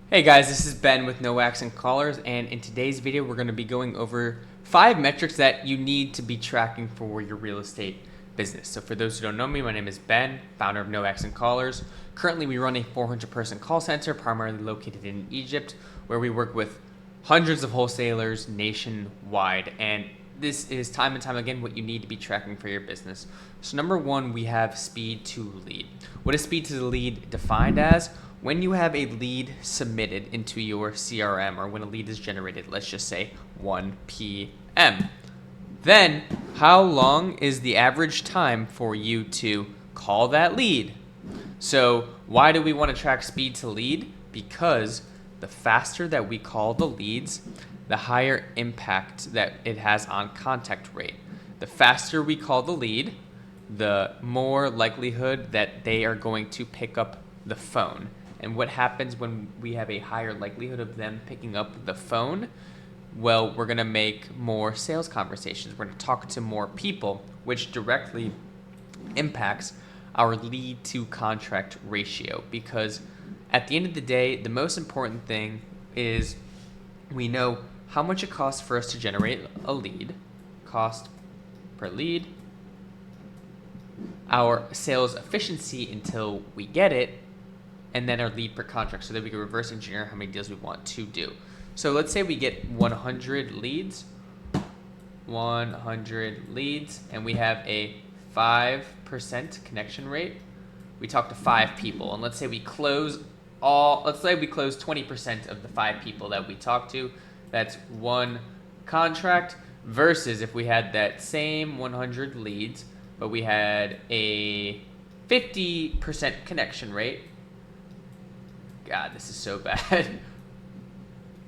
Hey guys, this is Ben with No Accent Callers, and in today's video, we're going to be going over 5 metrics that you need to be tracking for your real estate business. So, for those who don't know me, my name is Ben, founder of No Accent Callers. Currently, we run a 400-person call center, primarily located in Egypt, where we work with hundreds of wholesalers nationwide. And this is time and time again what you need to be tracking for your business. So, number one, we have speed to lead. What is speed to the lead defined as? When you have a lead submitted into your CRM, or when a lead is generated, let's just say 1 p.m., then how long is the average time for you to call that lead? So why do we want to track speed to lead? Because the faster that we call the leads, the higher impact that it has on contact rate. The faster we call the lead, the more likelihood that they are going to pick up the phone. And what happens when we have a higher likelihood of them picking up the phone? Well, we're going to make more sales conversations. We're going to talk to more people, which directly impacts our lead to contract ratio. Because at the end of the day, the most important thing is we know how much it costs for us to generate a lead, cost per lead, our sales efficiency until we get it, and then our lead per contract, so that we can reverse engineer how many deals we want to do. So let's say we get 100 leads, and we have a 5% connection rate. We talk to 5 people, and let's say we close 20% of the 5 people that we talk to. That's 1 contract, versus if we had that same 100 leads, but we had a 50% connection rate. God, this is so bad.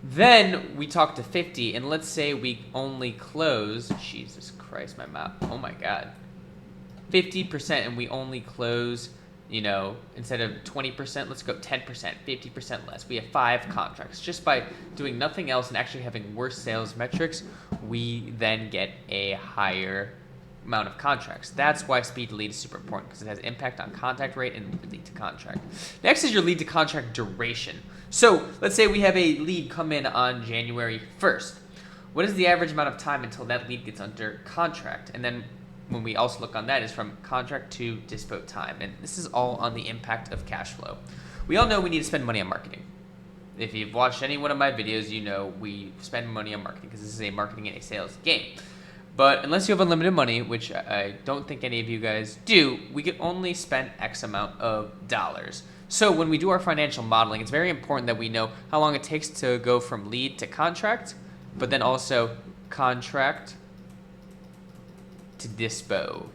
Then we talk to 50, and let's say we only close, Jesus Christ, my mouth, oh my God, 50%, and we only close, instead of 20%, let's go 10%, 50% less. We have 5 contracts. Just by doing nothing else and actually having worse sales metrics, we then get a higher amount of contracts. That's why speed to lead is super important, because it has impact on contact rate and lead to contract. Next is your lead to contract duration. So let's say we have a lead come in on January 1st. What is the average amount of time until that lead gets under contract? And then when we also look on that is from contract to dispo time. And this is all on the impact of cash flow. We all know we need to spend money on marketing. If you've watched any one of my videos, you know we spend money on marketing, because this is a marketing and a sales game. But unless you have unlimited money, which I don't think any of you guys do, we can only spend X amount of dollars. So when we do our financial modeling, it's very important that we know how long it takes to go from lead to contract, but then also contract to dispo,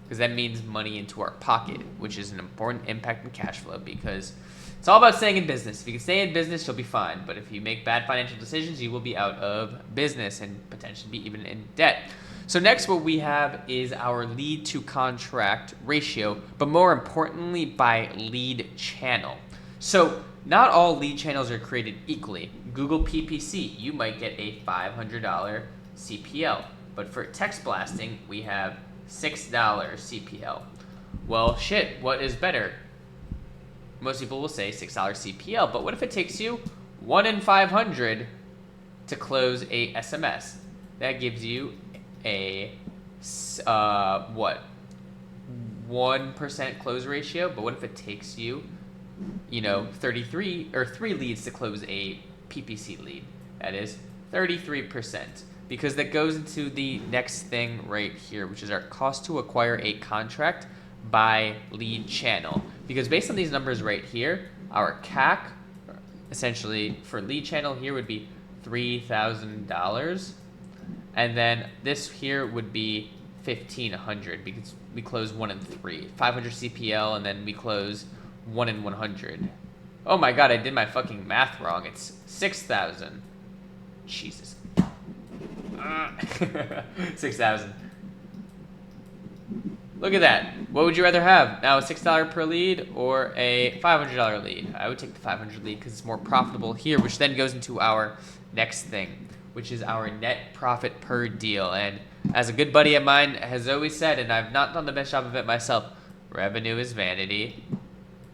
because that means money into our pocket, which is an important impact in cash flow, because it's all about staying in business. If you can stay in business, you'll be fine. But if you make bad financial decisions, you will be out of business and potentially be even in debt. So next, what we have is our lead to contract ratio, but more importantly, by lead channel. So not all lead channels are created equally. Google PPC, you might get a $500 CPL. But for text blasting, we have $6 CPL. Well, shit, what is better? Most people will say $6 CPL, but what if it takes you 1 in 500 to close a SMS? That gives you a 1% close ratio, but what if it takes you, 33 or 3 leads to close a PPC lead? That is 33%, because that goes into the next thing right here, which is our cost to acquire a contract by lead channel. Because based on these numbers right here, our CAC, essentially for lead channel here, would be $3,000. And then this here would be $1,500, because we close 1 in 3. 500 CPL, and then we close 1 in 100. Oh my God, I did my fucking math wrong. It's 6,000. Jesus. 6,000. Look at that. What would you rather have? Now, a $6 per lead or a $500 lead? I would take the 500 lead, because it's more profitable here, which then goes into our next thing, which is our net profit per deal. And as a good buddy of mine has always said, and I've not done the best job of it myself, revenue is vanity,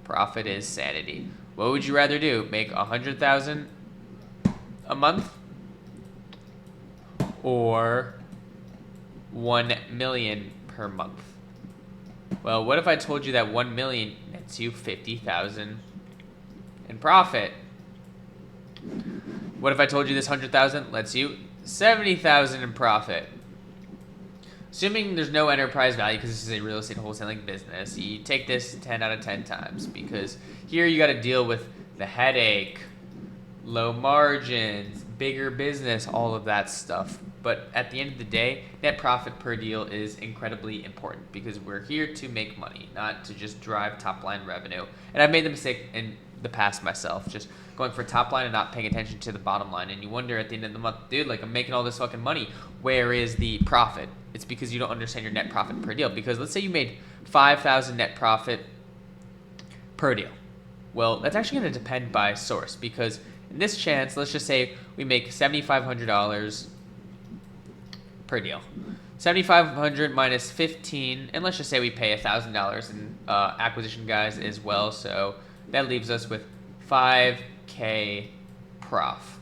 profit is sanity. What would you rather do? Make 100,000 a month or 1 million per month? Well, what if I told you that 1 million nets you 50,000 in profit? What if I told you this 100,000 lets you 70,000 in profit? Assuming there's no enterprise value because this is a real estate wholesaling business, you take this 10 out of 10 times because here you got to deal with the headache, low margins, bigger business, all of that stuff. But at the end of the day, net profit per deal is incredibly important because we're here to make money, not to just drive top line revenue. And I've made the mistake in the past myself, just going for top line and not paying attention to the bottom line. And you wonder at the end of the month, dude, like I'm making all this fucking money. Where is the profit? It's because you don't understand your net profit per deal. Because let's say you made 5,000 net profit per deal. Well, that's actually going to depend by source because in this chance, let's just say we make $7,500 per deal. 7,500 minus 15, and let's just say we pay $1,000 in acquisition guys as well. So that leaves us with 5K prof.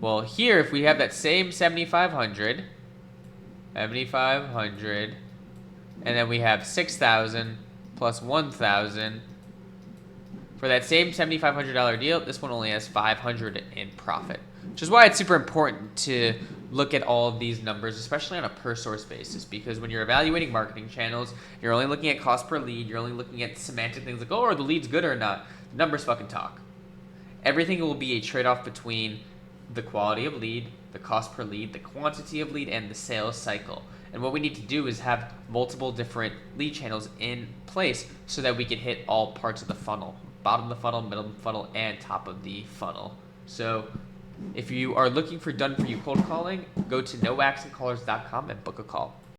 Well, here if we have that same 7,500, and then we have 6,000 plus 1,000. For that same $7,500 deal, this one only has 500 in profit, which is why it's super important to look at all of these numbers, especially on a per source basis, because when you're evaluating marketing channels, you're only looking at cost per lead, you're only looking at semantic things like, oh, are the leads good or not? The numbers fucking talk. Everything will be a trade-off between the quality of lead, the cost per lead, the quantity of lead, and the sales cycle. And what we need to do is have multiple different lead channels in place so that we can hit all parts of the funnel. Bottom of the funnel, middle of the funnel, and top of the funnel. So if you are looking for done-for-you cold calling, go to noaccentcallers.com and book a call.